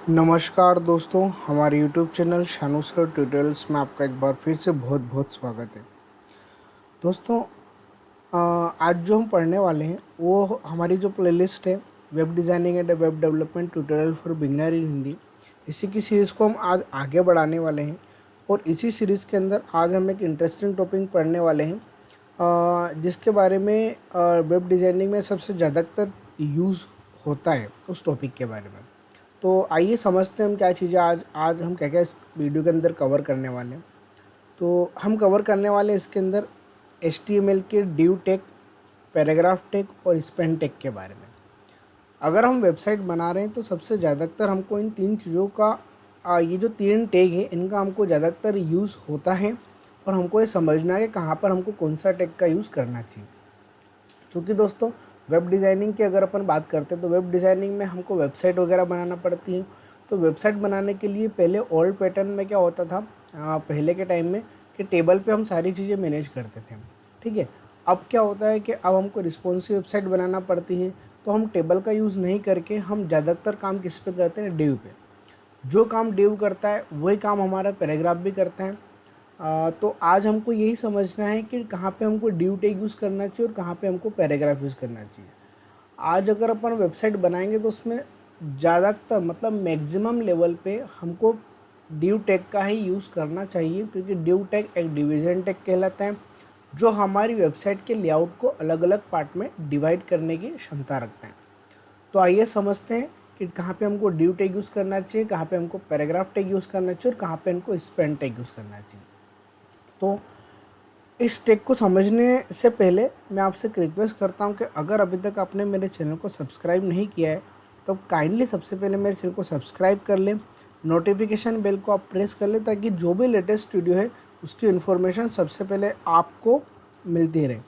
नमस्कार दोस्तों, हमारे YouTube channel Shanu sir tutorials में आपका एक बार फिर से बहुत बहुत स्वागत है। दोस्तों, आज जो हम पढ़ने वाले हैं वो हमारी जो प्लेलिस्ट है web designing and web development tutorial for beginner इन हिंदी, इसी की सीरीज़ को हम आज आगे बढ़ाने वाले हैं। और इसी सीरीज़ के अंदर आज हम एक इंटरेस्टिंग टॉपिक पढ़ने वाले हैं, जिसके बारे में वेब डिज़ाइनिंग में सबसे ज़्यादातर यूज़ होता है उस टॉपिक के बारे में। तो आइए समझते हैं हम क्या चीज़ें आज आज हम क्या क्या इस वीडियो के अंदर कवर करने वाले हैं। तो हम कवर करने वाले इसके अंदर HTML के डिव टैग, पैराग्राफ टैग और स्पैन टैग के बारे में। अगर हम वेबसाइट बना रहे हैं तो सबसे ज़्यादातर हमको इन तीन चीज़ों का ये जो तीन टैग है इनका हमको ज़्यादातर यूज़ होता है, और हमको ये समझना है कि कहाँ पर हमको कौन सा टैग का यूज़ करना चाहिए। क्योंकि दोस्तों, वेब डिज़ाइनिंग की अगर अपन बात करते हैं तो वेब डिज़ाइनिंग में हमको वेबसाइट वगैरह बनाना पड़ती है। तो वेबसाइट बनाने के लिए पहले ओल्ड पैटर्न में क्या होता था, पहले के टाइम में, कि टेबल पे हम सारी चीज़ें मैनेज करते थे। ठीक है। अब क्या होता है कि अब हमको रिस्पॉन्सिव वेबसाइट बनाना पड़ती है, तो हम टेबल का यूज़ नहीं करके हम ज़्यादातर काम किस पे करते हैं, डिव पे। जो काम डिव करता है वही काम हमारा पैराग्राफ भी करता है। तो आज हमको यही समझना है कि कहाँ पे हमको डिव टैग यूज़ करना चाहिए और कहाँ पे हमको पैराग्राफ यूज़ करना चाहिए। आज अगर अपन वेबसाइट बनाएंगे तो उसमें ज़्यादातर मतलब मैक्सिमम लेवल पे हमको डिव टैग का ही यूज़ करना चाहिए, क्योंकि डिव टैग एक डिवीज़न टैग कहलाता है जो हमारी वेबसाइट के लेआउट को अलग अलग पार्ट में डिवाइड करने की क्षमता रखते हैं। तो आइए समझते हैं कि कहाँ पे हमको डिव टैग यूज़ करना चाहिए, कहाँ पे हमको पैराग्राफ टैग यूज़ करना चाहिए और कहाँ पे हमको स्पैन टैग यूज़ करना चाहिए। तो इस टैग को समझने से पहले मैं आपसे एक रिक्वेस्ट करता हूं कि अगर अभी तक आपने मेरे चैनल को सब्सक्राइब नहीं किया है तो काइंडली सबसे पहले मेरे चैनल को सब्सक्राइब कर लें, नोटिफिकेशन बेल को आप प्रेस कर लें, ताकि जो भी लेटेस्ट वीडियो है उसकी इन्फॉर्मेशन सबसे पहले आपको मिलती रहे।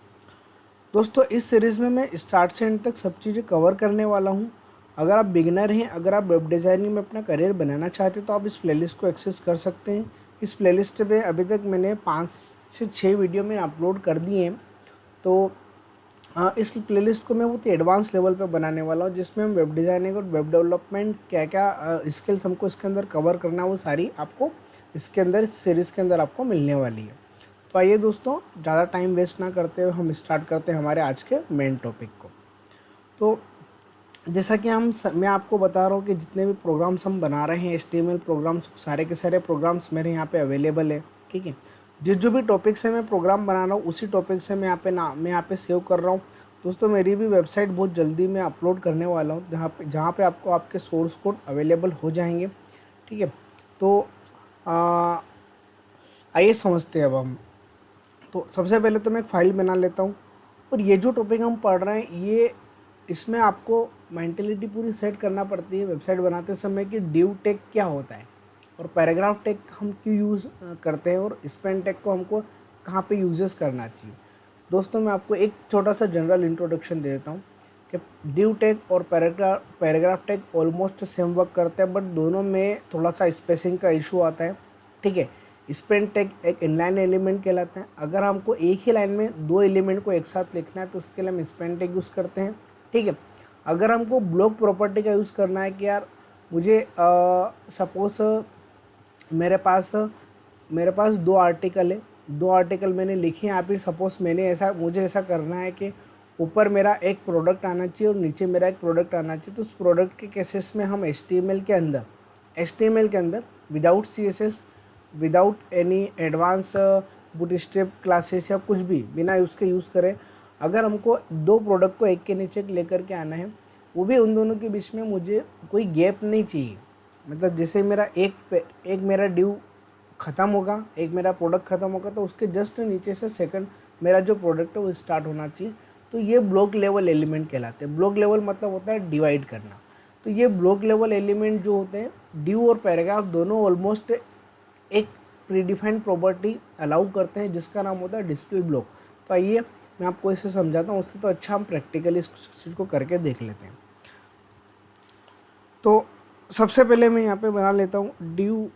दोस्तों, इस सीरीज़ में मैं स्टार्ट से एंड तक सब चीज़ें कवर करने वाला हूँ। अगर आप बिगिनर हैं, अगर आप वेब डिज़ाइनिंग में अपना करियर बनाना चाहते हैं तो आप इस प्लेलिस्ट को एक्सेस कर सकते हैं। इस प्लेलिस्ट पे अभी तक मैंने 5 से 6 वीडियो में अपलोड कर दिए हैं। तो इस प्लेलिस्ट को मैं बहुत ही एडवांस लेवल पे बनाने वाला हूँ, जिसमें हम वेब डिज़ाइनिंग और वेब डेवलपमेंट क्या क्या स्किल्स हमको इसके अंदर कवर करना है वो सारी आपको इसके अंदर, इस सीरीज़ के अंदर आपको मिलने वाली है। तो आइए दोस्तों, ज़्यादा टाइम वेस्ट ना करते हुए हम स्टार्ट करते हैं हमारे आज के मेन टॉपिक को। तो जैसा कि मैं आपको बता रहा हूँ कि जितने भी प्रोग्राम्स हम बना रहे हैं, HTML प्रोग्राम्स, सारे के सारे प्रोग्राम्स मेरे यहाँ पे अवेलेबल है। ठीक है। जो भी टॉपिक से मैं प्रोग्राम बना रहा हूँ उसी टॉपिक से मैं यहाँ पे सेव कर रहा हूँ। दोस्तों, मेरी भी वेबसाइट बहुत जल्दी मैं अपलोड करने वाला हूँ, जहाँ पे आपको आपके सोर्स कोड अवेलेबल हो जाएंगे। ठीक है। तो आइए समझते हैं अब हम। तो सबसे पहले तो मैं एक फ़ाइल बना लेता हूँ, और ये जो टॉपिक हम पढ़ रहे हैं ये इसमें आपको मेंटेलिटी पूरी सेट करना पड़ती है वेबसाइट बनाते समय कि डिव टैग क्या होता है और पैराग्राफ टैग हम क्यों यूज़ करते हैं और स्पैन टैग को हमको कहाँ पे यूजेस करना चाहिए। दोस्तों, मैं आपको एक छोटा सा जनरल इंट्रोडक्शन दे देता हूँ कि डिव टैग और paragraph tag almost same work करते हैं, बट दोनों में थोड़ा सा स्पेसिंग का इशू आता है। ठीक है। स्पैन टैग एक इनलाइन एलिमेंट कहलाता है। अगर हमको एक ही लाइन में दो एलिमेंट को एक साथ लिखना है तो उसके लिए हम स्पैन टैग यूज़ करते हैं। ठीक है। अगर हमको ब्लॉक प्रॉपर्टी का यूज़ करना है कि यार मुझे सपोज मेरे पास दो आर्टिकल है, दो आर्टिकल मैंने लिखे हैं, फिर सपोज मुझे ऐसा करना है कि ऊपर मेरा एक प्रोडक्ट आना चाहिए और नीचे मेरा एक प्रोडक्ट आना चाहिए। तो उस प्रोडक्ट के केसेस में हम HTML के अंदर without CSS, without any advance bootstrap classes या कुछ भी बिना उसके यूज़ करें, अगर हमको दो प्रोडक्ट को एक के नीचे एक लेकर के आना है, वो भी उन दोनों के बीच में मुझे कोई गैप नहीं चाहिए। मतलब जैसे मेरा एक मेरा ड्यू ख़त्म होगा, एक मेरा प्रोडक्ट ख़त्म होगा, तो उसके जस्ट नीचे से सेकंड मेरा जो प्रोडक्ट है वो स्टार्ट होना चाहिए। तो ये ब्लॉक लेवल एलिमेंट कहलाते हैं। ब्लॉक लेवल मतलब होता है डिवाइड करना। तो ये ब्लॉक लेवल एलिमेंट जो होते हैं, ड्यू और पैराग्राफ दोनों ऑलमोस्ट एक प्रीडिफाइंड प्रॉपर्टी अलाउ करते हैं जिसका नाम होता है डिस्प्ले ब्लॉक। तो आइए मैं आपको इसे समझाता हूँ, उससे तो अच्छा हम प्रैक्टिकली इस चीज़ को करके देख लेते हैं। तो सबसे पहले मैं यहाँ पे बना लेता हूँ ड्यू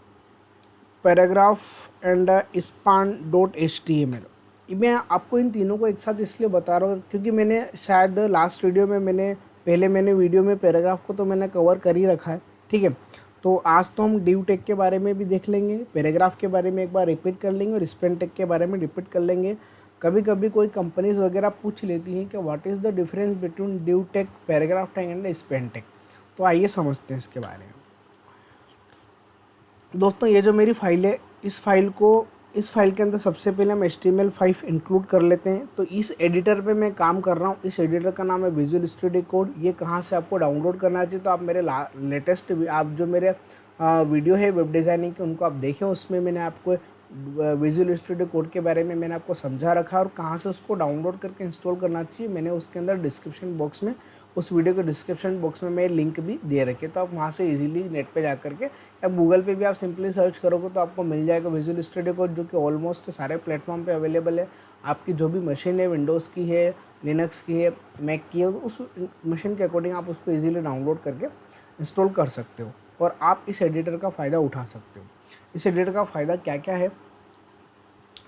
पैराग्राफ एंड span.html। मैं आपको इन तीनों को एक साथ इसलिए बता रहा हूँ क्योंकि मैंने शायद लास्ट वीडियो में मैंने वीडियो में पैराग्राफ को तो मैंने कवर कर ही रखा है। ठीक है। तो आज तो हम ड्यू टेक के बारे में भी देख लेंगे, पैराग्राफ के बारे में एक बार रिपीट कर लेंगे और स्पेन टेक के बारे में रिपीट कर लेंगे। कभी कभी कोई कंपनीज वगैरह पूछ लेती हैं कि what is the difference between div tag, paragraph tag and span tag. तो आइए समझते हैं इसके बारे में। दोस्तों ये जो मेरी फाइल है, इस फाइल के अंदर सबसे पहले हम HTML5 इंक्लूड कर लेते हैं। तो इस एडिटर पे मैं काम कर रहा हूँ, इस एडिटर का नाम है विजुअल स्टूडियो कोड। ये कहाँ से आपको डाउनलोड करना चाहिए, तो आप मेरे लेटेस्ट आप जो मेरे वीडियो है वेब डिज़ाइनिंग के उनको आप देखें, उसमें मैंने आपको विजुअल स्टूडियो कोड के बारे में मैंने आपको समझा रखा और कहाँ से उसको डाउनलोड करके इंस्टॉल करना चाहिए मैंने उसके अंदर डिस्क्रिप्शन बॉक्स में, उस वीडियो के डिस्क्रिप्शन बॉक्स में मैं लिंक भी दे रखे। तो आप वहाँ से इजीली नेट पे जा करके या गूगल पे भी आप सिंपली सर्च करोगे तो आपको मिल जाएगा विजुअल स्टूडियो कोड, जो कि ऑलमोस्ट सारे प्लेटफॉर्म पे अवेलेबल है। आपकी जो भी मशीन है, विंडोज़ की है, लिनक्स की है, मैक की है, उस मशीन के अकॉर्डिंग आप उसको ईजिली डाउनलोड करके इंस्टॉल कर सकते हो और आप इस एडिटर का फ़ायदा उठा सकते हो। इस एडिटर का फ़ायदा क्या क्या है,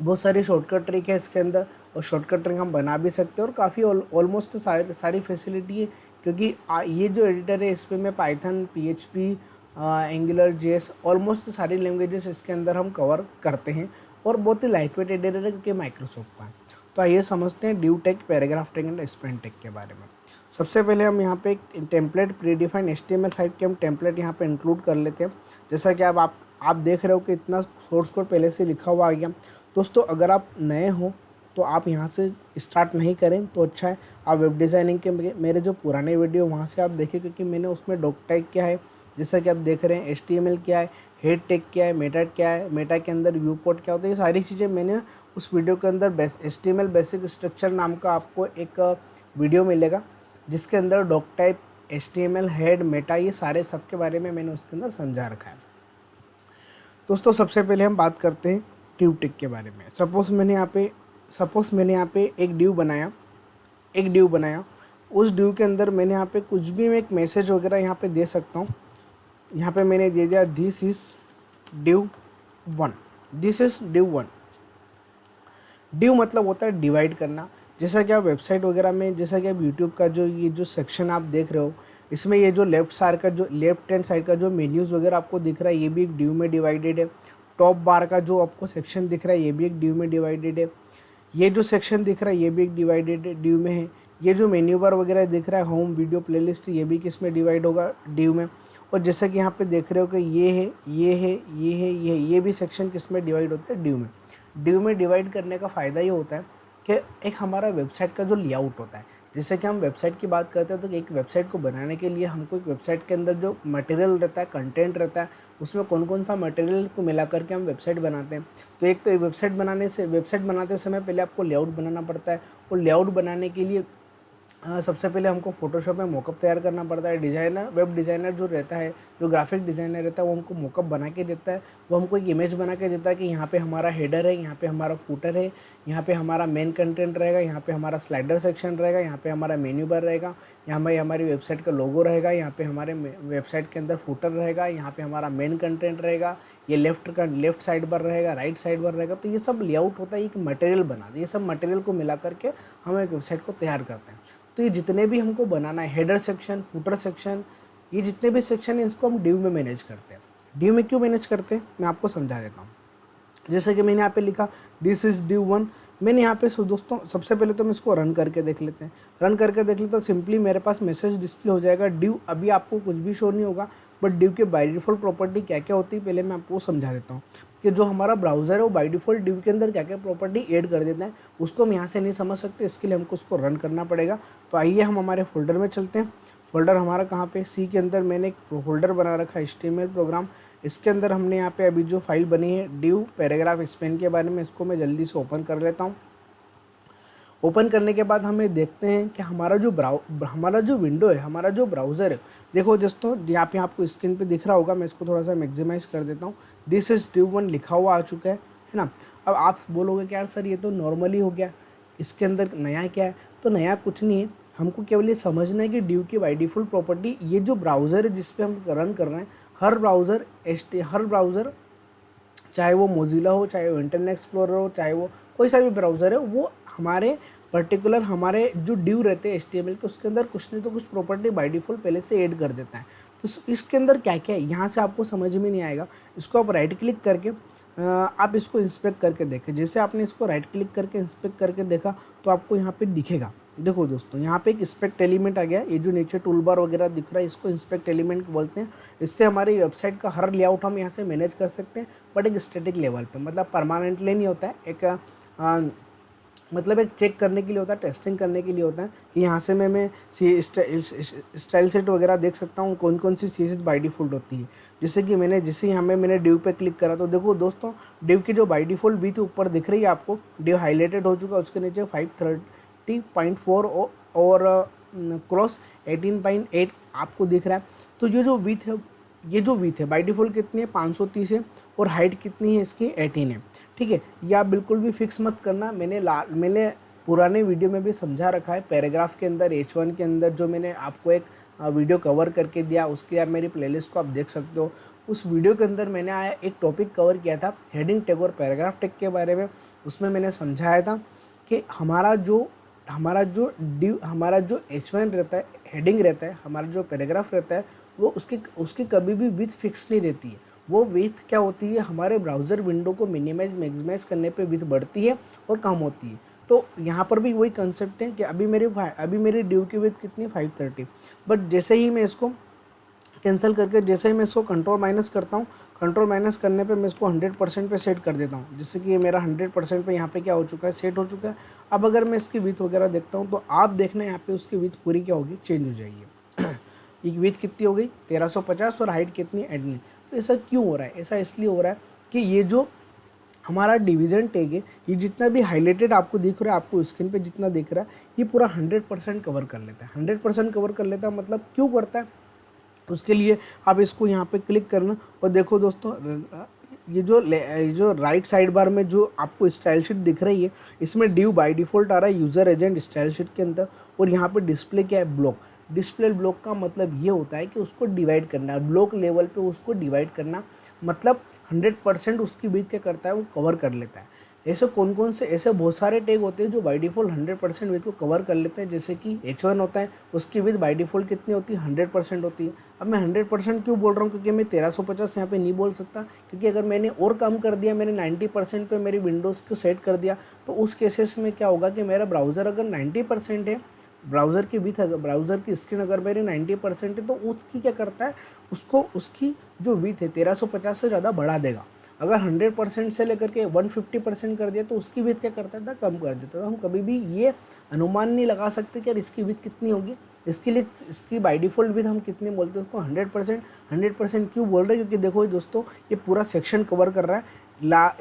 बहुत सारी शॉर्टकट ट्रिक है इसके अंदर और शॉर्टकट ट्रिक हम बना भी सकते हैं और काफ़ी ऑलमोस्ट सारी फैसिलिटी है, क्योंकि ये जो एडिटर है इस पर मैं Python, PHP, angular, JS almost सारी लैंग्वेजेस इसके अंदर हम कवर करते हैं और बहुत ही लाइट वेट एडिटर है क्योंकि माइक्रोसॉफ्ट का है। तो आइए समझते हैं div tag, paragraph tag and span tag के बारे में। सबसे पहले हम यहाँ पे एक टेम्पलेट प्रीडिफाइंड HTML5 के हम टेम्पलेट यहाँ पे इंक्लूड कर लेते हैं। जैसा कि आप देख रहे हो कि इतना सोर्स कोड पहले से लिखा हुआ आ गया। दोस्तों अगर आप नए हो तो आप यहाँ से स्टार्ट नहीं करें तो अच्छा है। आप वेब डिज़ाइनिंग के मेरे जो पुराने वीडियो वहाँ से आप देखें, क्योंकि मैंने उसमें डॉक टैग क्या है, जैसा कि आप देख रहे हैं, HTML क्या है, हेड टैग क्या है, मेटा क्या है, मेटा के अंदर व्यू पोर्ट क्या होता है, ये सारी चीज़ें मैंने उस वीडियो के अंदर HTML बेसिक स्ट्रक्चर नाम का आपको एक वीडियो मिलेगा, जिसके अंदर doctype, HTML, head, meta, ये सारे सब के बारे में मैंने उसके अंदर समझा रखा है। दोस्तों सबसे पहले हम बात करते हैं ड्यू टेक के बारे में। सपोज़ मैंने यहाँ पे एक ड्यू बनाया, उस ड्यू के अंदर मैंने यहाँ पे कुछ भी मैं एक मैसेज वगैरह यहाँ पे दे सकता हूँ। यहाँ पे मैंने दे दिया this is due 1, this is due 1। Due मतलब होता है डिवाइड करना। जैसा कि आप वेबसाइट वगैरह में, जैसा कि आप यूट्यूब का ये जो सेक्शन आप देख रहे हो, इसमें ये जो लेफ्ट हैंड साइड का जो मेन्यूज़ वगैरह आपको दिख रहा है, ये भी एक ड्यू में डिवाइडेड है। टॉप बार का जो आपको सेक्शन दिख रहा है, ये भी एक ड्यू में डिवाइडेड है। ये जो सेक्शन दिख रहा है, ये भी एक डिवाइडेड ड्यू में है। ये जो मेन्यू बार वगैरह दिख रहा है, होम, वीडियो, प्लेलिस्ट, ये भी किस में डिवाइड होगा, ड्यू में। और जैसा कि यहाँ पे देख रहे हो कि ये है, ये है, ये है, ये भी सेक्शन किस में डिवाइड होता है, ड्यू में। ड्यू में डिवाइड करने का फ़ायदा ये होता है कि एक हमारा वेबसाइट का जो लेआउट होता है, जैसे कि हम वेबसाइट की बात करते हैं तो एक वेबसाइट को बनाने के लिए हमको एक वेबसाइट के अंदर जो मटेरियल रहता है, कंटेंट रहता है, उसमें कौन कौन सा मटेरियल को मिला करके हम वेबसाइट बनाते हैं। तो एक तो वेबसाइट बनाते समय पहले आपको लेआउट बनाना पड़ता है और लेआउट बनाने के लिए सबसे पहले हमको फोटोशॉप में मॉकअप तैयार करना पड़ता है। वेब डिज़ाइनर जो रहता है, जो ग्राफिक डिज़ाइनर रहता है, वो हमको मॉकअप बना के देता है। वो हमको एक इमेज बना के देता है कि यहाँ पे हमारा हेडर है, यहाँ पे हमारा फूटर है, यहाँ पे हमारा मेन कंटेंट रहेगा, यहाँ पे हमारा स्लाइडर सेक्शन रहेगा, यहाँ पे हमारा मेन्यू बार रहेगा, यहाँ पे हमारी वेबसाइट का लोगो रहेगा, यहाँ पे हमारे वेबसाइट के अंदर फूटर रहेगा, यहाँ पे हमारा मेन कंटेंट रहेगा, ये लेफ्ट साइड पर रहेगा, राइट साइड पर रहेगा। तो ये सब लेआउट होता है, एक मटेरियल बना ये सब मटेरियल को मिला करके हम एक वेबसाइट को तैयार करते हैं। तो ये जितने भी हमको बनाना है, हेडर सेक्शन, फुटर सेक्शन, ये जितने भी सेक्शन हैं, इसको हम ड्यू में मैनेज करते हैं। ड्यू में क्यों मैनेज करते हैं, मैं आपको समझा देता हूँ। जैसे कि मैंने यहाँ पे लिखा दिस इज़ ड्यू 1, मैंने यहाँ पे दोस्तों सबसे पहले तो हम इसको रन करके देख लेते हैं। रन करके देख लेते तो सिंपली मेरे पास मैसेज डिस्प्ले हो जाएगा ड्यू। अभी आपको कुछ भी शो नहीं होगा, बट ड्यू के बाय डिफ़ॉल्ट प्रॉपर्टी क्या क्या होती है पहले मैं आपको समझा देता हूँ कि जो हमारा ब्राउज़र है वो बाय डिफ़ॉल्ट ड्यू के अंदर क्या क्या प्रॉपर्टी ऐड कर देता है, उसको हम यहाँ से नहीं समझ सकते, इसके लिए हमको उसको रन करना पड़ेगा। तो आइए हम हमारे फोल्डर में चलते हैं। फोल्डर हमारा कहाँ पे, सी के अंदर मैंने एक फोल्डर बना रखा है HTML प्रोग्राम। इसके अंदर हमने यहाँ पे अभी जो फाइल बनी है ड्यू पैराग्राफ स्पेन के बारे में, इसको मैं जल्दी से ओपन कर लेता हूँ। ओपन करने के बाद हमें देखते हैं कि हमारा जो विंडो है, हमारा जो ब्राउज़र है, देखो दोस्तों यहाँ पे आपको स्क्रीन पे दिख रहा होगा, मैं इसको थोड़ा सा मैक्सिमाइज़ कर देता हूँ। दिस इज़ ड्यू 1 लिखा हुआ आ चुका है ना। अब आप बोलोगे कि यार सर ये तो नॉर्मली हो गया, इसके अंदर नया क्या है। तो नया कुछ नहीं है, हमको केवल ये समझना है कि ड्यू की बाय डिफ़ॉल्ट प्रॉपर्टी, ये जो ब्राउज़र है जिस पर हम रन कर रहे हैं, हर ब्राउज़र चाहे वो मोजिला हो, चाहे वो इंटरनेट एक्सप्लोरर हो, चाहे वो कोई सा भी ब्राउज़र है, वो हमारे जो ड्यू रहते हैं HTML के, उसके अंदर कुछ नहीं तो कुछ प्रॉपर्टी बाय डिफ़ॉल्ट पहले से ऐड कर देता है। तो इसके अंदर क्या क्या है यहाँ से आपको समझ में नहीं आएगा। इसको आप राइट क्लिक करके आप इसको इंस्पेक्ट करके देखें। जैसे आपने इसको राइट क्लिक करके इंस्पेक्ट करके देखा तो आपको यहाँ पे दिखेगा। देखो दोस्तों, यहाँ पे एक इंस्पेक्ट एलिमेंट आ गया। ये जो नीचे टूल बार वगैरह दिख रहा है इसको इंस्पेक्ट एलिमेंट बोलते हैं। इससे हमारी वेबसाइट का हर लेआउट हम यहाँ से मैनेज कर सकते हैं, बट एक स्टैटिक लेवल पे, मतलब परमानेंटली नहीं होता है। एक मतलब एक चेक करने के लिए होता है, टेस्टिंग करने के लिए होता है कि यहाँ से मैं स्टाइल सेट वगैरह देख सकता हूँ कौन कौन सी CSS बाय डिफ़ॉल्ट होती है। जैसे कि जैसे यहाँ में मैंने डिव पे क्लिक करा तो देखो दोस्तों, डिव की जो बाय डिफ़ॉल्ट विड्थ ऊपर दिख रही है आपको, डिव हाईलाइटेड हो चुका है, उसके नीचे 530.4 और क्रॉस 18.8 आपको दिख रहा है। तो ये जो विथ है बाय डिफ़ॉल्ट कितनी है 530 है, और हाइट कितनी है इसकी 18 है। ठीक है, ये आप बिल्कुल भी फिक्स मत करना। मैंने पुराने वीडियो में भी समझा रखा है, पैराग्राफ के अंदर H1 के अंदर जो मैंने आपको एक वीडियो कवर करके दिया, उसकी आप मेरी प्लेलिस्ट को आप देख सकते हो। उस वीडियो के अंदर मैंने एक टॉपिक कवर किया था हेडिंग टैग और पैराग्राफ टैग के बारे में। उसमें मैंने समझाया था कि हमारा जो H1 रहता है, हेडिंग रहता है, हमारा जो पैराग्राफ रहता है, वो उसकी कभी भी विड्थ फिक्स नहीं रहती है। वो विड्थ क्या होती है, हमारे ब्राउज़र विंडो को मिनिमाइज मैक्सिमाइज करने पे विड्थ बढ़ती है और कम होती है। तो यहाँ पर भी वही कंसेप्ट है कि अभी मेरी ड्यू की विड्थ कितनी है 530, बट जैसे ही मैं इसको कैंसिल करके जैसे ही मैं इसको कंट्रोल माइनस करता हूँ, कंट्रोल माइनस करने पे मैं इसको 100% पे सेट कर देता हूँ। जिससे कि ये मेरा 100% पे यहाँ पे क्या हो चुका है, सेट हो चुका है। अब अगर मैं इसकी विड्थ वगैरह देखता हूँ तो आप देखना यहाँ पे उसकी विड्थ पूरी क्या होगी, चेंज हो जाएगी। ये विड्थ कितनी हो गई 1350 और हाइट कितनी 18। तो ऐसा क्यों हो रहा है? ऐसा इसलिए हो रहा है कि ये जो हमारा डिवीज़न टैग है, ये जितना भी हाईलाइटेड आपको दिख रहा है, आपको स्क्रीन पे जितना दिख रहा है, ये पूरा 100% कवर कर लेता है। 100% कवर कर लेता है मतलब क्यों करता है, उसके लिए आप इसको यहाँ पे क्लिक करना और देखो दोस्तों, ये जो राइट साइड बार में जो आपको स्टाइल शीट दिख रही है, इसमें ड्यू बाय डिफ़ॉल्ट आ रहा है यूज़र एजेंट स्टाइल शीट के अंदर। और यहाँ पे डिस्प्ले क्या है, ब्लॉक। डिस्प्ले ब्लॉक का मतलब ये होता है कि उसको डिवाइड करना, ब्लॉक लेवल पे उसको डिवाइड करना, मतलब 100% उसकी विड्थ क्या करता है, वो कवर कर लेता है। ऐसे कौन से ऐसे बहुत सारे टैग होते हैं जो बाय डिफ़ॉल्ट 100% विड्थ को कवर कर लेते हैं। जैसे कि H1 होता है, उसकी विड्थ बाय डिफ़ॉल्ट कितनी होती है, 100% होती है। अब मैं 100% क्यों बोल रहा हूँ, क्योंकि मैं 1350 यहाँ पे नहीं बोल सकता, क्योंकि अगर मैंने और कम कर दिया, मैंने 90% पे मेरी विंडोज़ को सेट कर दिया, तो उस केसेस में क्या होगा कि मेरा ब्राउज़र अगर 90% है, ब्राउज़र की विड्थ अगर ब्राउज़र की स्क्रीन अगर मेरी 90% है, तो उसकी क्या करता है, उसकी जो विड्थ है 1350 से ज़्यादा बढ़ा देगा। अगर 100% से लेकर के 150% कर दिया तो उसकी विड्थ क्या करता था, कम कर देता था। हम कभी भी ये अनुमान नहीं लगा सकते कि यार इसकी विड्थ कितनी होगी। इसके लिए इसकी बाय डिफ़ॉल्ट विड्थ हम कितने बोलते हैं उसको, 100%। क्यों बोल रहे हैं, क्योंकि देखो दोस्तों, ये पूरा सेक्शन कवर कर रहा है,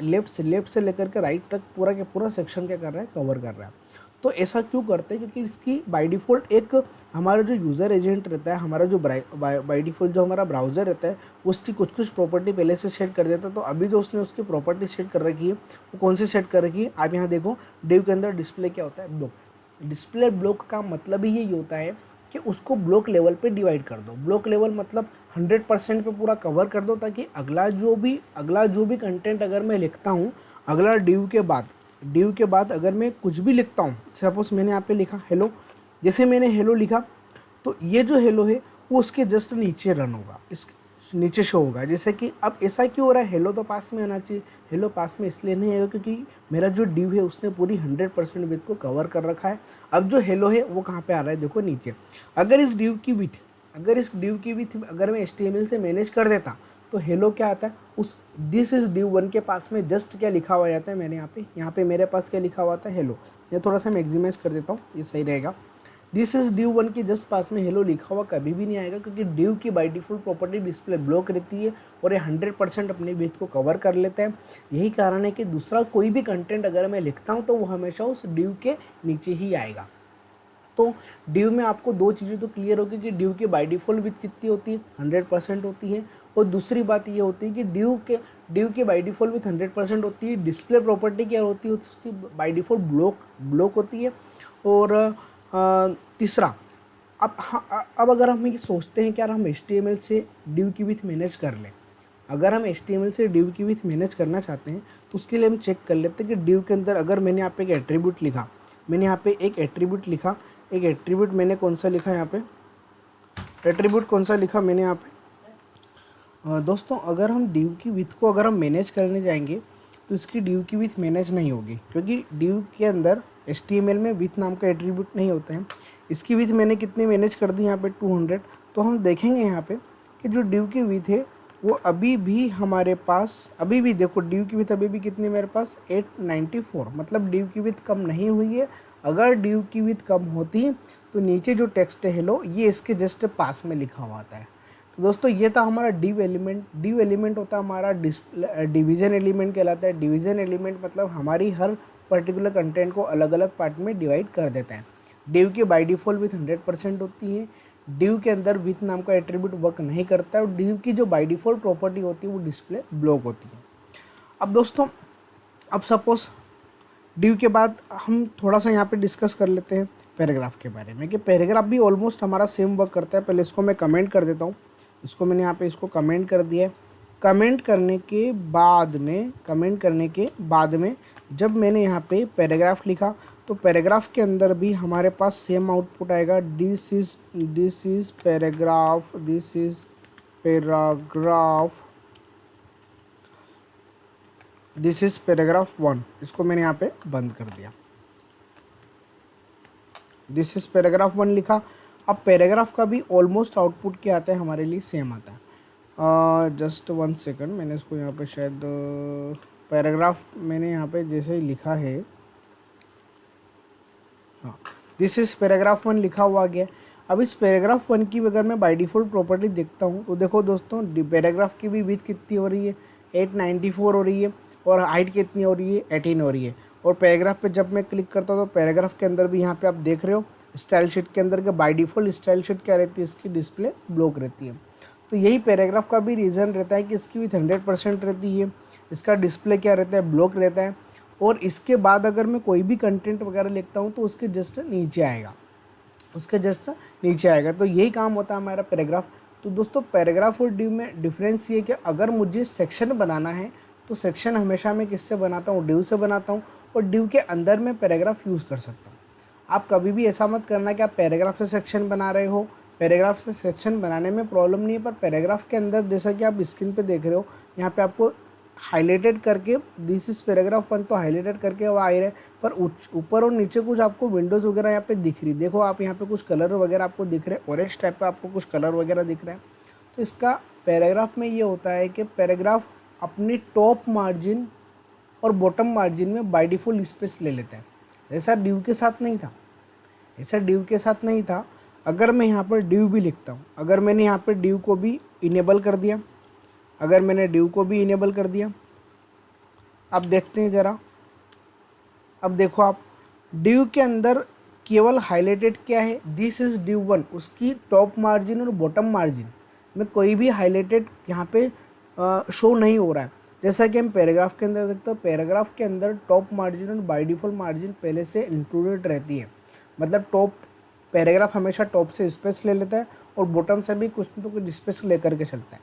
लेफ्ट से लेकर के राइट तक पूरा के पूरा सेक्शन क्या कर रहा है, कवर कर रहा है। तो ऐसा क्यों करते हैं, क्योंकि इसकी बाय डिफ़ॉल्ट एक हमारा जो यूज़र एजेंट रहता है, हमारा जो बाय डिफ़ॉल्ट जो हमारा ब्राउज़र रहता है, उसकी कुछ प्रॉपर्टी पहले से सेट कर देता है। तो अभी जो उसने उसकी प्रॉपर्टी सेट कर रखी है, वो कौन सी सेट कर रखी है, आप यहाँ देखो, डिव के अंदर डिस्प्ले क्या होता है, ब्लॉक। डिस्प्ले ब्लॉक का मतलब ही यही होता है कि उसको ब्लॉक लेवल पे डिवाइड कर दो। ब्लॉक लेवल मतलब 100% पे पूरा कवर कर दो, ताकि अगला जो भी कंटेंट अगर मैं लिखता हूँ, अगला डिव के बाद अगर मैं कुछ भी लिखता हूँ, सपोज मैंने यहाँ पे लिखा हेलो, जैसे मैंने हेलो लिखा तो ये जो हेलो है वो उसके जस्ट नीचे रन होगा, इस नीचे शो होगा। जैसे कि अब ऐसा क्यों हो रहा है, हेलो तो पास में आना चाहिए, हेलो पास में इसलिए नहीं आएगा क्योंकि मेरा जो डिव है उसने पूरी 100% विड्थ को कवर कर रखा है। अब जो हेलो है वो कहाँ पे आ रहा है, देखो नीचे। अगर इस डिव की विड्थ अगर मैं HTML से मैनेज कर देता तो हेलो क्या आता है, उस दिस इज डिव 1 के पास में जस्ट क्या लिखा हुआ जाता है, मैंने यहाँ पे मेरे पास क्या लिखा हुआ था, हेलो। ये थोड़ा सा मैं मैक्सिमाइज कर देता हूँ, ये सही रहेगा। दिस इज डिव 1 के जस्ट पास में हेलो लिखा हुआ कभी भी नहीं आएगा, क्योंकि डिव की by default property display block रहती है और ये 100% अपनी विड्थ को कवर कर लेता है। यही कारण है कि दूसरा कोई भी कंटेंट अगर मैं लिखता हूँ तो वो हमेशा उस डिव के नीचे ही आएगा। तो डिव में आपको दो चीज़ें तो क्लियर होगी कि डिव की बाय डिफ़ॉल्ट विड्थ कितनी होती है, 100% होती है। और दूसरी बात ये होती है कि डिव के बाय डिफ़ॉल्ट विड्थ 100% होती है। डिस्प्ले प्रॉपर्टी क्या होती है, उसकी बाय डिफ़ॉल्ट ब्लॉक होती है। और तीसरा, अब अगर हम ये सोचते हैं कि यार हम HTML से डिव की विड्थ मैनेज कर लें, अगर हम HTML से डिव की विड्थ मैनेज करना चाहते हैं तो उसके लिए हम चेक कर लेते हैं कि डिव के अंदर अगर मैंने यहाँ पे एक एट्रीब्यूट लिखा, एक एट्रीब्यूट मैंने कौन सा लिखा, यहाँ पे एट्रीब्यूट कौन सा लिखा मैंने यहाँ पे, दोस्तों अगर हम div की विथ को अगर हम मैनेज करने जाएंगे तो इसकी div की विथ मैनेज नहीं होगी, क्योंकि div के अंदर HTML में विथ नाम का एट्रीब्यूट नहीं होता है। इसकी विथ मैंने कितनी मैनेज कर दी यहाँ पे 200। तो हम देखेंगे यहाँ पे कि जो div की विथ है वो अभी भी हमारे पास, अभी भी देखो div की विथ अभी भी कितनी मेरे पास 894, मतलब div की विथ कम नहीं हुई है। अगर div की विथ कम होती तो नीचे जो टेक्स्ट है हेलो ये इसके जस्ट पास में लिखा हुआ आता है। तो दोस्तों ये था हमारा div एलिमेंट। div एलिमेंट होता है हमारा डिवीज़न एलिमेंट कहलाता है। डिवीज़न एलिमेंट मतलब हमारी हर पर्टिकुलर कंटेंट को अलग अलग पार्ट में डिवाइड कर देता है। div की बाय डिफ़ॉल्ट विथ 100% होती है। div के अंदर विथ नाम का एट्रीब्यूट वर्क नहीं करता है, और div की जो बाय डिफ़ॉल्ट प्रॉपर्टी होती है वो डिस्प्ले ब्लॉक होती है। अब दोस्तों अब सपोज div के बाद हम थोड़ा सा यहाँ पे डिस्कस कर लेते हैं पैराग्राफ के बारे में, कि पैराग्राफ भी ऑलमोस्ट हमारा सेम वर्क करता है। पहले इसको मैं कमेंट कर देता हूँ, इसको मैंने यहाँ पे इसको कमेंट कर दिया है। कमेंट करने के बाद में जब मैंने यहाँ पे पैराग्राफ लिखा तो पैराग्राफ के अंदर भी हमारे पास सेम आउटपुट आएगा, this is paragraph, this is paragraph 1। इसको मैंने यहाँ पे बंद कर दिया, दिस इज पैराग्राफ 1 लिखा। अब पैराग्राफ का भी ऑलमोस्ट आउटपुट क्या आता है हमारे लिए सेम आता है। जस्ट 1 सेकंड, मैंने इसको यहाँ पे शायद पैराग्राफ मैंने यहाँ पे जैसे ही लिखा है, हाँ दिस इज पैराग्राफ 1 लिखा हुआ गया। अब इस पैराग्राफ 1 की अगर मैं बाय डिफ़ॉल्ट प्रॉपर्टी देखता हूँ तो देखो दोस्तों पैराग्राफ की भी विड्थ कितनी हो रही है 894 हो रही है, और हाइट कितनी हो रही है 18 हो रही है। और पैराग्राफ पे जब मैं क्लिक करता हूँ तो पैराग्राफ के अंदर भी यहाँ पे आप देख रहे हो स्टाइल शीट के अंदर के बाय डिफ़ॉल्ट स्टाइल शीट क्या रहती है, इसकी डिस्प्ले ब्लॉक रहती है। तो यही पैराग्राफ का भी रीज़न रहता है कि इसकी विथ 100% रहती है, इसका डिस्प्ले क्या रहता है, ब्लॉक रहता है। और इसके बाद अगर मैं कोई भी कंटेंट वगैरह लिखता हूँ तो उसके जस्ट नीचे आएगा, तो यही काम होता है हमारा पैराग्राफ। तो दोस्तों पैराग्राफ और div में डिफरेंस ये कि अगर मुझे सेक्शन बनाना है तो सेक्शन हमेशा मैं किससे बनाता हूँ, div से बनाता हूँ, और div के अंदर मैं पैराग्राफ यूज़ कर सकता हूँ। आप कभी भी ऐसा मत करना कि आप पैराग्राफ से सेक्शन बना रहे हो। पैराग्राफ से सेक्शन बनाने में प्रॉब्लम नहीं है, पर पैराग्राफ के अंदर जैसा कि आप स्क्रीन पे देख रहे हो यहाँ पे आपको हाईलाइटेड करके दिस इज पैराग्राफ 1 तो हाईलाइटेड करके वो आ रहे हैं, पर ऊपर और नीचे कुछ आपको विंडोज़ वगैरह यहाँ पे दिख रही। देखो आप यहाँ पे कुछ कलर वगैरह आपको दिख रहे हैं, ऑरेंज टाइप पे आपको कुछ कलर वगैरह दिख रहा है। तो इसका पैराग्राफ में ये होता है कि पैराग्राफ अपनी टॉप मार्जिन और बॉटम मार्जिन में बाय डिफ़ॉल्ट स्पेस ले लेता है। ऐसा div के साथ नहीं था, अगर मैं यहाँ पर div भी लिखता हूँ, अगर मैंने यहाँ पर div को भी इनेबल कर दिया, अब देखते हैं ज़रा। अब देखो आप div के अंदर केवल हाईलाइटेड क्या है, दिस इज़ div 1, उसकी टॉप मार्जिन और बॉटम मार्जिन में कोई भी हाईलाइटेड यहाँ पे शो नहीं हो रहा है। जैसा कि हम पैराग्राफ के अंदर देखते हैं, पैराग्राफ के अंदर टॉप मार्जिन और बाय डिफ़ॉल्ट मार्जिन पहले से इंक्लूडेड रहती है, मतलब पैराग्राफ हमेशा टॉप से स्पेस ले लेता है और बॉटम से भी कुछ तो कुछ स्पेस लेकर के चलता है।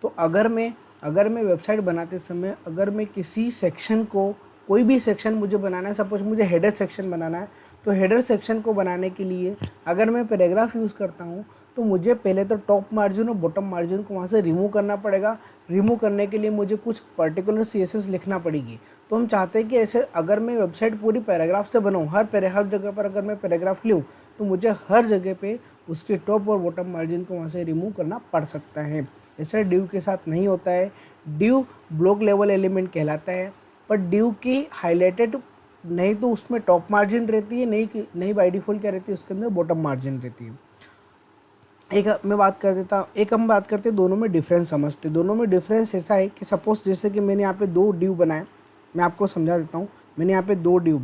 तो अगर मैं वेबसाइट बनाते समय अगर मैं किसी सेक्शन को, कोई भी सेक्शन मुझे बनाना है, सपोज मुझे हेडर सेक्शन बनाना है, तो हेडर सेक्शन को बनाने के लिए अगर मैं पैराग्राफ यूज़ करता हूँ तो मुझे पहले तो टॉप मार्जिन और बॉटम मार्जिन को वहाँ से रिमूव करना पड़ेगा। रिमूव करने के लिए मुझे कुछ पर्टिकुलर CSS लिखना पड़ेगी। तो हम चाहते हैं कि ऐसे अगर मैं वेबसाइट पूरी पैराग्राफ से बनाऊँ, हर जगह पर अगर मैं पैराग्राफ लूँ तो मुझे हर जगह पे उसके टॉप और बॉटम मार्जिन को वहाँ से रिमूव करना पड़ सकता है। ऐसा div के साथ नहीं होता है। div ब्लॉक लेवल एलिमेंट कहलाता है, पर div की हाईलाइटेड नहीं तो उसमें टॉप मार्जिन रहती है, नहीं बाय डिफ़ॉल्ट क्या रहती है, उसके अंदर बॉटम मार्जिन रहती है। एक हम बात करते हैं दोनों में डिफरेंस समझते हैं। दोनों में डिफरेंस ऐसा है कि सपोज जैसे कि मैंने यहाँ पे 2 div बनाए, मैं आपको समझा देता हूँ। मैंने यहाँ पे 2 div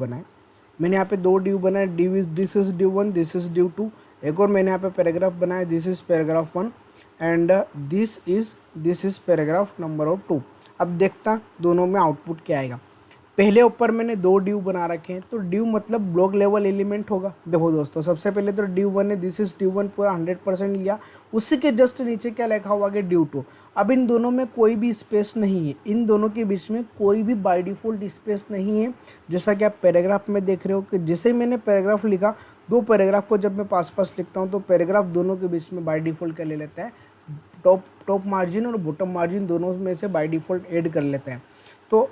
बनाए, this is div 1, this is div 2। एक और मैंने यहाँ पे पैराग्राफ बनाया, this is paragraph 1 and this is paragraph number 2। अब देखता दोनों में आउटपुट क्या आएगा। पहले ऊपर मैंने 2 डिव बना रखे हैं, तो डिव मतलब ब्लॉक लेवल एलिमेंट होगा। देखो दोस्तों, सबसे पहले तो डिव 1 है, दिस इज डिव 1 पूरा 100% लिया। उसी के जस्ट नीचे क्या लिखा हुआ है, डिव 2। अब इन दोनों में कोई भी स्पेस नहीं है, इन दोनों के बीच में कोई भी बाय डिफ़ॉल्ट स्पेस नहीं है। जैसा कि आप पैराग्राफ में देख रहे हो कि जैसे मैंने पैराग्राफ लिखा, 2 पैराग्राफ को जब मैं पास लिखता हूँ तो पैराग्राफ दोनों के बीच में बाय डिफ़ॉल्ट क्या ले लेता है, टॉप मार्जिन और बॉटम मार्जिन दोनों में से बाय डिफ़ॉल्ट ऐड कर लेते हैं। तो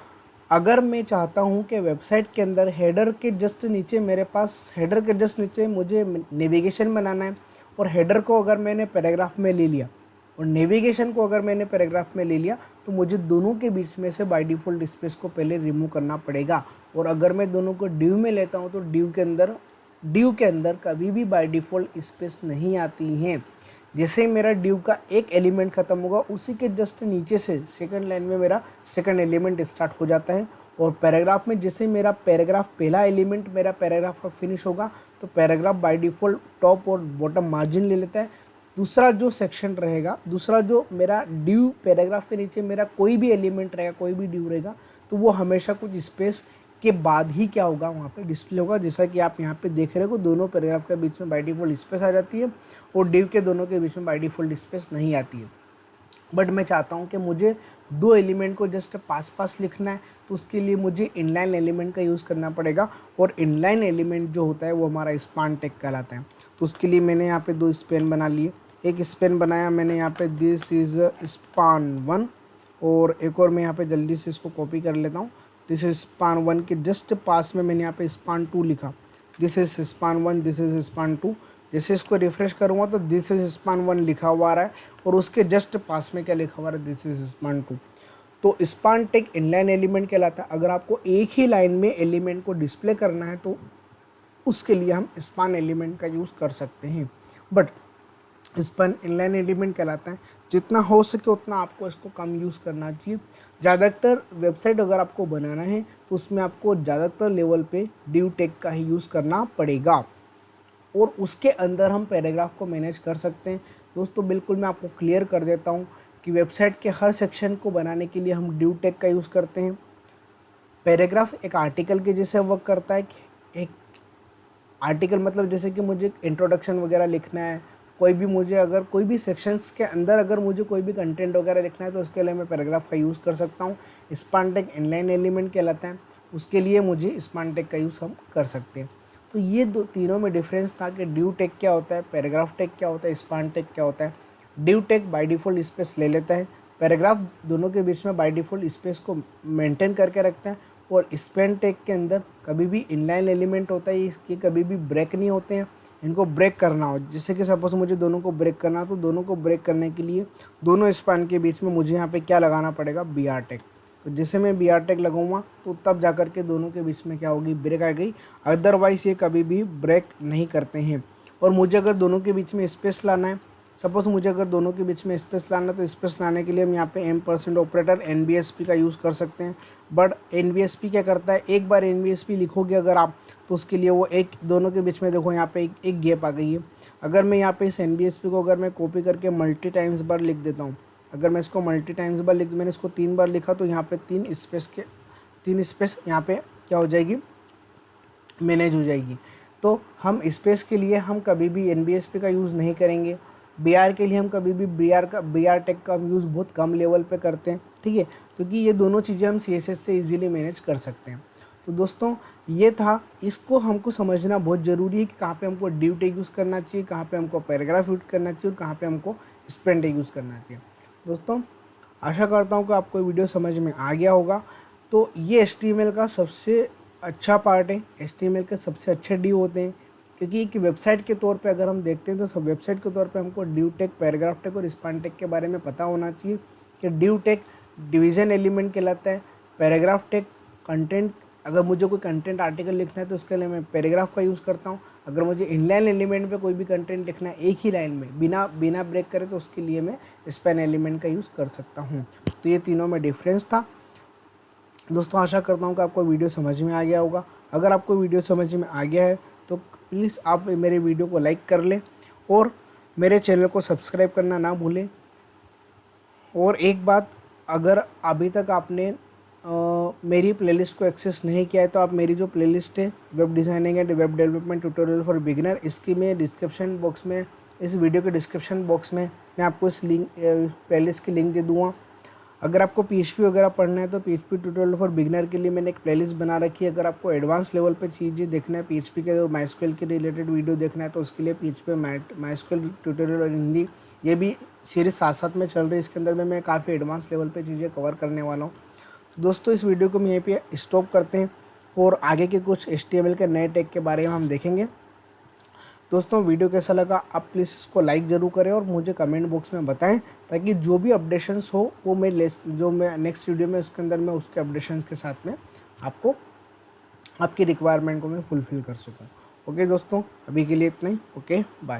अगर मैं चाहता हूं कि वेबसाइट के अंदर हेडर के जस्ट नीचे मेरे पास, हेडर के जस्ट नीचे मुझे नेविगेशन बनाना है, और हेडर को अगर मैंने पैराग्राफ में ले लिया और नेविगेशन को अगर मैंने पैराग्राफ में ले लिया, तो मुझे दोनों के बीच में से बाय डिफ़ॉल्ट स्पेस को पहले रिमूव करना पड़ेगा। और अगर मैं दोनों को डिव में लेता हूं तो डिव के अंदर कभी भी बाय डिफ़ॉल्ट स्पेस नहीं आती हैं। जैसे मेरा डिव का एक एलिमेंट खत्म होगा, उसी के जस्ट नीचे से सेकंड लाइन में मेरा सेकंड एलिमेंट स्टार्ट हो जाता है। और पैराग्राफ में जैसे मेरा पैराग्राफ पहला एलिमेंट मेरा पैराग्राफ का फिनिश होगा, तो पैराग्राफ बाय डिफ़ॉल्ट टॉप और बॉटम मार्जिन ले लेता है। दूसरा जो सेक्शन रहेगा, दूसरा जो मेरा डिव पैराग्राफ के नीचे मेरा कोई भी एलिमेंट रहेगा, कोई भी डिव रहेगा, तो वो हमेशा कुछ स्पेस के बाद ही क्या होगा, वहाँ पे डिस्प्ले होगा। जैसा कि आप यहाँ पे देख रहे हो, दोनों पैराग्राफ के बीच में बाय डिफ़ॉल्ट स्पेस आ जाती है और डिव के दोनों के बीच में बाय डिफ़ॉल्ट स्पेस नहीं आती है। बट मैं चाहता हूँ कि मुझे 2 एलिमेंट को जस्ट पास लिखना है, तो उसके लिए मुझे इनलाइन एलिमेंट का यूज़ करना पड़ेगा। और इनलाइन एलिमेंट जो होता है वो हमारा स्पान टैग कहलाता है। तो उसके लिए मैंने यहाँ पे 2 स्पैन बना लिए। एक स्पैन बनाया मैंने यहाँ पे, दिस इज़ स्पान 1, और एक और मैं यहाँ पे जल्दी से इसको कॉपी कर लेता हूँ। दिस इज स्पान 1 के जस्ट पास में मैंने यहाँ पे स्पान 2 लिखा। This is span 1, this is span 2। जैसे इसको रिफ्रेश करूँगा तो दिस इज स्पान 1 लिखा हुआ आ रहा है, और उसके जस्ट पास में क्या लिखा हुआ है, दिस इज स्पान 2। तो स्पान टैग इनलाइन एलिमेंट कहलाता है। अगर आपको एक ही लाइन में एलिमेंट को डिस्प्ले करना है तो उसके लिए हम स्पान एलिमेंट का यूज़ कर सकते हैं। बट स्पान इनलाइन एलिमेंट कहलाता है। जितना हो सके उतना आपको इसको कम यूज़ करना चाहिए। ज़्यादातर वेबसाइट अगर आपको बनाना है तो उसमें आपको ज़्यादातर लेवल पे डिव टैग का ही यूज़ करना पड़ेगा, और उसके अंदर हम पैराग्राफ को मैनेज कर सकते हैं। दोस्तों बिल्कुल मैं आपको क्लियर कर देता हूँ कि वेबसाइट के हर सेक्शन को बनाने के लिए हम डिव टैग का यूज़ करते हैं। पैराग्राफ एक आर्टिकल के जैसे वर्क करता है। एक आर्टिकल मतलब जैसे कि मुझे इंट्रोडक्शन वगैरह लिखना है, कोई भी मुझे अगर कोई भी सेक्शंस के अंदर अगर मुझे कोई भी कंटेंट वगैरह लिखना है तो उसके लिए मैं पैराग्राफ का यूज़ कर सकता हूँ। स्पान टैग इनलाइन एलिमेंट कहलाता है, उसके लिए मुझे स्पान टैग का यूज़ हम कर सकते हैं। तो ये तीनों में डिफरेंस था कि डिव टैग क्या होता है, पैराग्राफ टैग क्या होता है, स्पान टैग क्या होता है। Div tag by default space ले लेता है, पैराग्राफ दोनों के बीच में बाय डिफ़ॉल्ट स्पेस को मेंटेन करके रखता है, और स्पान टैग के अंदर कभी भी इनलाइन एलिमेंट होता है, इसके कभी भी ब्रेक नहीं होते हैं। इनको ब्रेक करना हो, जैसे कि सपोज मुझे दोनों को ब्रेक करना हो, तो दोनों को ब्रेक करने के लिए दोनों स्पान के बीच में मुझे यहाँ पे क्या लगाना पड़ेगा, बी आर टैग। तो जैसे मैं बी आर टैग लगाऊंगा तो तब जा कर के दोनों के बीच में क्या होगी, ब्रेक आ गई। अदरवाइज़ ये कभी भी ब्रेक नहीं करते हैं। और मुझे अगर दोनों के बीच में स्पेस लाना है, सपोज मुझे अगर दोनों के बीच में स्पेस लाना है, तो स्पेस लाने के लिए हम यहाँ पे एम% ऑपरेटर NBSP का यूज़ कर सकते हैं। बट NBSP क्या करता है, एक बार NBSP लिखोगे अगर आप, तो उसके लिए वो एक दोनों के बीच में देखो यहाँ पे एक गैप आ गई है। अगर मैं यहाँ पे इस NBSP को अगर मैं कॉपी करके मल्टी टाइम्स बार लिख देता हूँ, अगर मैं इसको मल्टी टाइम्स बार लिख, मैंने इसको 3 बार लिखा, तो यहाँ पे 3 स्पेस यहाँ पे क्या हो जाएगी, मैनेज हो जाएगी। तो हम स्पेस के लिए हम कभी भी NBSP का यूज़ नहीं करेंगे। BR के लिए हम कभी भी BR टैग का यूज़ बहुत कम लेवल पे करते हैं, ठीक है, क्योंकि ये दोनों चीज़ें हम CSS से इजीली मैनेज कर सकते हैं। तो दोस्तों ये था, इसको हमको समझना बहुत ज़रूरी है कि कहाँ पे हमको डिव टैग यूज़ करना चाहिए, कहाँ पे हमको पैराग्राफ यूज़ करना चाहिए, और कहाँ पे हमको स्पैन टैग यूज़ करना चाहिए। दोस्तों आशा करता हूँ कि आपको वीडियो समझ में आ गया होगा। तो ये HTML का सबसे अच्छा पार्ट है, HTML के सबसे अच्छे डिव होते हैं, क्योंकि एक वेबसाइट के तौर पे अगर हम देखते हैं तो सब वेबसाइट के तौर पे हमको डिव टैग, पैराग्राफ टैग और स्पैन टैग के बारे में पता होना चाहिए कि डिव टैग डिवीज़न एलिमेंट कहलाता है, पैराग्राफ टैग कंटेंट, अगर मुझे कोई कंटेंट आर्टिकल लिखना है तो उसके लिए मैं पैराग्राफ का यूज़ करता हूँ। अगर मुझे इनलाइन एलिमेंट पे कोई भी कंटेंट लिखना है एक ही लाइन में बिना ब्रेक करे, तो उसके लिए मैं स्पैन एलिमेंट का यूज़ कर सकता हूँ। तो ये तीनों में डिफरेंस था। दोस्तों आशा करता हूँ कि आपको वीडियो समझ में आ गया होगा। अगर आपको वीडियो समझ में आ गया है तो प्लीज़ आप मेरे वीडियो को लाइक कर लें और मेरे चैनल को सब्सक्राइब करना ना भूलें। और एक बात, अगर अभी तक आपने मेरी प्लेलिस्ट को एक्सेस नहीं किया है तो आप मेरी जो प्लेलिस्ट है web designing and web development tutorial for beginner, इसकी मैं डिस्क्रिप्शन बॉक्स में, इस वीडियो के डिस्क्रिप्शन बॉक्स में मैं आपको इस लिंक प्लेलिस्ट की लिंक दे दूँगा। अगर आपको PHP वगैरह पढ़ना है तो PHP ट्यूटोरियल फॉर बिगिनर के लिए मैंने एक प्लेलिस्ट बना रखी है। अगर आपको एडवांस लेवल पे चीज़ें देखना है PHP के और MySQL के रिलेटेड वीडियो देखना है तो उसके लिए PHP MySQL ट्यूटोरियल और हिंदी, ये भी सीरीज साथ साथ में चल रही है। इसके अंदर में मैं काफ़ी एडवांस लेवल पे चीज़ें कवर करने वाला हूँ। तो दोस्तों इस वीडियो को हम यहीं पे स्टॉप करते हैं और आगे के कुछ HTML के नए टैग के बारे में हम देखेंगे। दोस्तों वीडियो कैसा लगा आप प्लीज़ इसको लाइक ज़रूर करें और मुझे कमेंट बॉक्स में बताएं, ताकि जो भी अपडेशंस हो वो मैं नेक्स्ट वीडियो में उसके अंदर मैं उसके अपडेशंस के साथ में आपको आपकी रिक्वायरमेंट को मैं फुलफ़िल कर सकूं। ओके दोस्तों, अभी के लिए इतना ही। Okay bye.